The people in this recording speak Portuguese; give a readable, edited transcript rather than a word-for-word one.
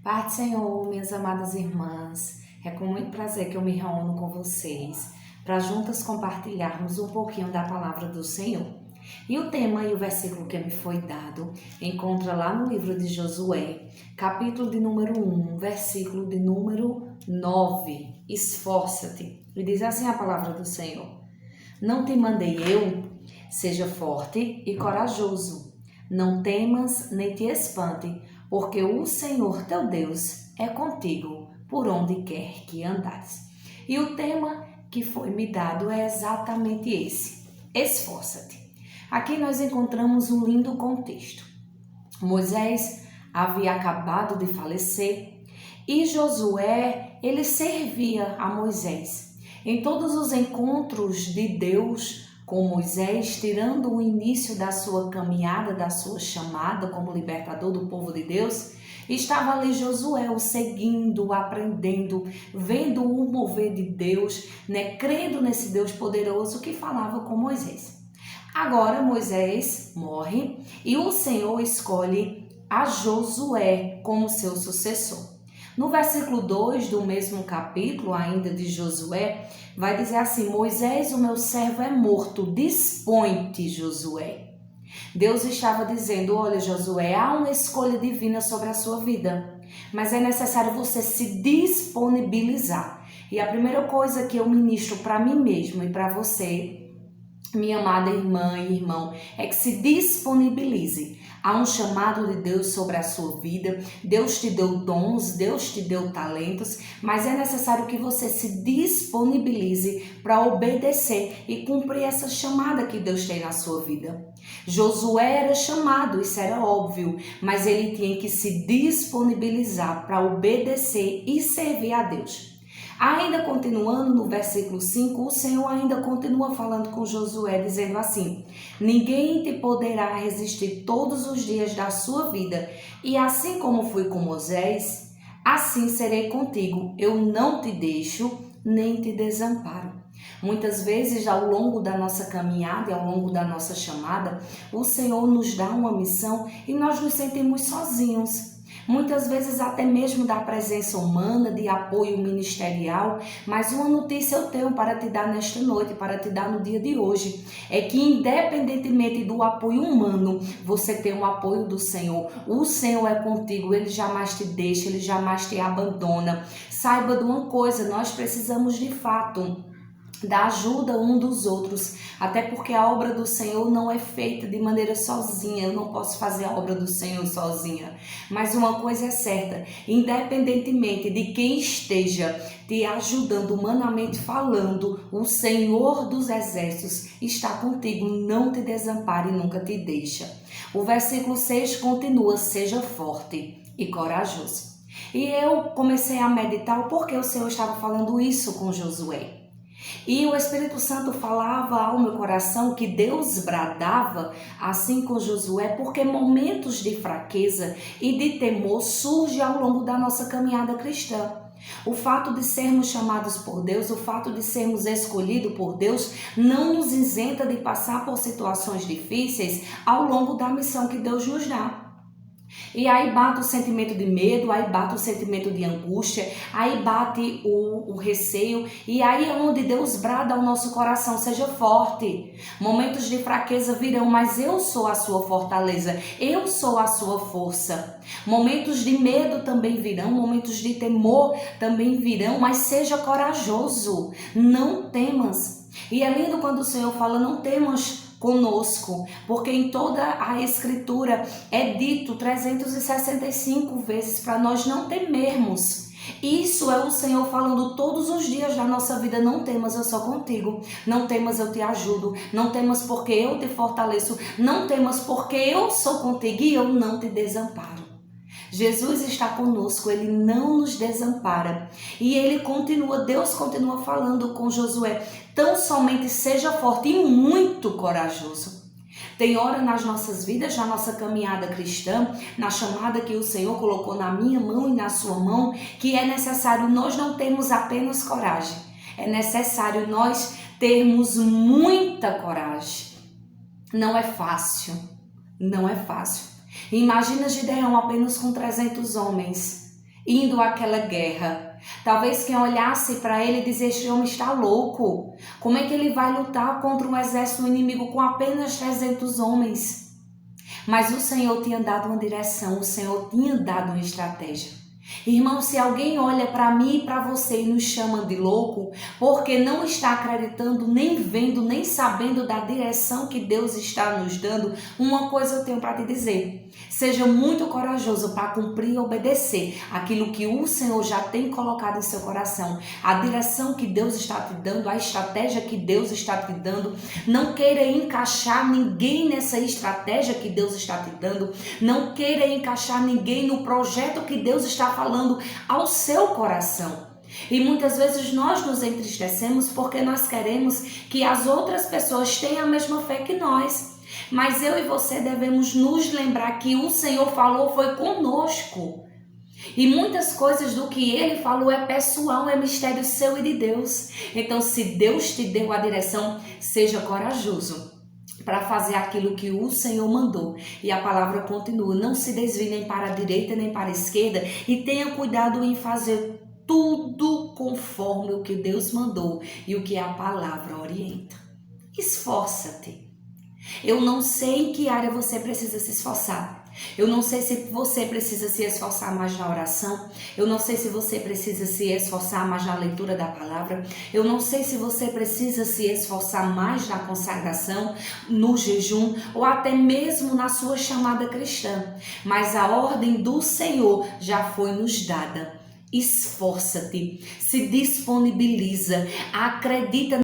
Pai do Senhor, minhas amadas irmãs, é com muito prazer que eu me reúno com vocês para juntas compartilharmos um pouquinho da palavra do Senhor. E o tema e o versículo que me foi dado encontra lá no livro de Josué, capítulo de número 1, versículo de número 9. Esforça-te. E diz assim a palavra do Senhor: Não te mandei eu? Seja forte e corajoso. Não temas nem te espante, porque o Senhor teu Deus é contigo por onde quer que andares. E o tema que foi me dado é exatamente esse: esforça-te. Aqui nós encontramos um lindo contexto. Moisés havia acabado de falecer e Josué, ele servia a Moisés. Em todos os encontros de Deus com Moisés, tirando o início da sua caminhada, da sua chamada como libertador do povo de Deus, estava ali Josué, o seguindo, aprendendo, vendo o mover de Deus, crendo nesse Deus poderoso que falava com Moisés. Agora Moisés morre e o Senhor escolhe a Josué como seu sucessor. No versículo 2 do mesmo capítulo, ainda de Josué, vai dizer assim: Moisés, o meu servo, é morto, dispõe-te, Josué. Deus estava dizendo: olha, Josué, há uma escolha divina sobre a sua vida, mas é necessário você se disponibilizar. E a primeira coisa que eu ministro para mim mesmo e para você, minha amada irmã e irmão, é que se disponibilize. Há um chamado de Deus sobre a sua vida. Deus te deu dons, Deus te deu talentos, mas é necessário que você se disponibilize para obedecer e cumprir essa chamada que Deus tem na sua vida. Josué era chamado, isso era óbvio, mas ele tinha que se disponibilizar para obedecer e servir a Deus. Ainda continuando no versículo 5, o Senhor ainda continua falando com Josué, dizendo assim: ninguém te poderá resistir todos os dias da sua vida, e assim como fui com Moisés, assim serei contigo. Eu não te deixo, nem te desamparo. Muitas vezes, ao longo da nossa caminhada e ao longo da nossa chamada, o Senhor nos dá uma missão e nós nos sentimos sozinhos. Muitas vezes até mesmo da presença humana, de apoio ministerial, mas uma notícia eu tenho para te dar nesta noite, para te dar no dia de hoje, é que independentemente do apoio humano, você tem o apoio do Senhor. O Senhor é contigo, Ele jamais te deixa, Ele jamais te abandona. Saiba de uma coisa, nós precisamos de fato da ajuda um dos outros, até porque a obra do Senhor não é feita de maneira sozinha. Eu não posso fazer a obra do Senhor sozinha, mas uma coisa é certa: independentemente de quem esteja te ajudando humanamente falando, o Senhor dos exércitos está contigo, não te desampare e nunca te deixa. O versículo 6 continua: seja forte e corajoso. E eu comecei a meditar o porquê o Senhor estava falando isso com Josué. E o Espírito Santo falava ao meu coração que Deus bradava assim com Josué, porque momentos de fraqueza e de temor surgem ao longo da nossa caminhada cristã. O fato de sermos chamados por Deus, o fato de sermos escolhidos por Deus, não nos isenta de passar por situações difíceis ao longo da missão que Deus nos dá. E aí bate o sentimento de medo, aí bate o sentimento de angústia, aí bate o receio, e aí é onde Deus brada ao nosso coração: seja forte. Momentos de fraqueza virão, mas eu sou a sua fortaleza, eu sou a sua força. Momentos de medo também virão, momentos de temor também virão, mas seja corajoso, não temas. E é lindo quando o Senhor fala: não temas conosco, porque em toda a escritura é dito 365 vezes para nós não temermos. Isso é o Senhor falando todos os dias da nossa vida: não temas, eu sou contigo, não temas, eu te ajudo, não temas porque eu te fortaleço, não temas porque eu sou contigo e eu não te desamparo. Jesus está conosco, Ele não nos desampara. E Deus continua falando com Josué: tão somente seja forte e muito corajoso. Tem hora nas nossas vidas, na nossa caminhada cristã, na chamada que o Senhor colocou na minha mão e na sua mão, que é necessário nós não termos apenas coragem, é necessário nós termos muita coragem. Não é fácil, não é fácil. Imagina Gideão apenas com 300 homens. indo àquela guerra. Talvez quem olhasse para ele dizesse: este homem está louco. Como é que ele vai lutar contra um exército inimigo com apenas 300 homens? Mas o Senhor tinha dado uma direção, o Senhor tinha dado uma estratégia. Irmão, se alguém olha para mim e para você e nos chama de louco, porque não está acreditando, nem vendo, nem sabendo da direção que Deus está nos dando, uma coisa eu tenho para te dizer: seja muito corajoso para cumprir e obedecer aquilo que o Senhor já tem colocado em seu coração, a direção que Deus está te dando, a estratégia que Deus está te dando. Não queira encaixar ninguém nessa estratégia que Deus está te dando, não queira encaixar ninguém no projeto que Deus está falando ao seu coração. E muitas vezes nós nos entristecemos porque nós queremos que as outras pessoas tenham a mesma fé que nós. Mas eu e você devemos nos lembrar que o Senhor falou foi conosco. E muitas coisas do que Ele falou é pessoal, é mistério seu e de Deus. Então, se Deus te deu a direção, seja corajoso para fazer aquilo que o Senhor mandou. E a palavra continua: não se desvie nem para a direita nem para a esquerda, e tenha cuidado em fazer tudo conforme o que Deus mandou e o que a palavra orienta. Esforça-te. Eu não sei em que área você precisa se esforçar. Eu não sei se você precisa se esforçar mais na oração. Eu não sei se você precisa se esforçar mais na leitura da palavra. Eu não sei se você precisa se esforçar mais na consagração, no jejum ou até mesmo na sua chamada cristã. Mas a ordem do Senhor já foi nos dada. Esforça-te, se disponibiliza, acredita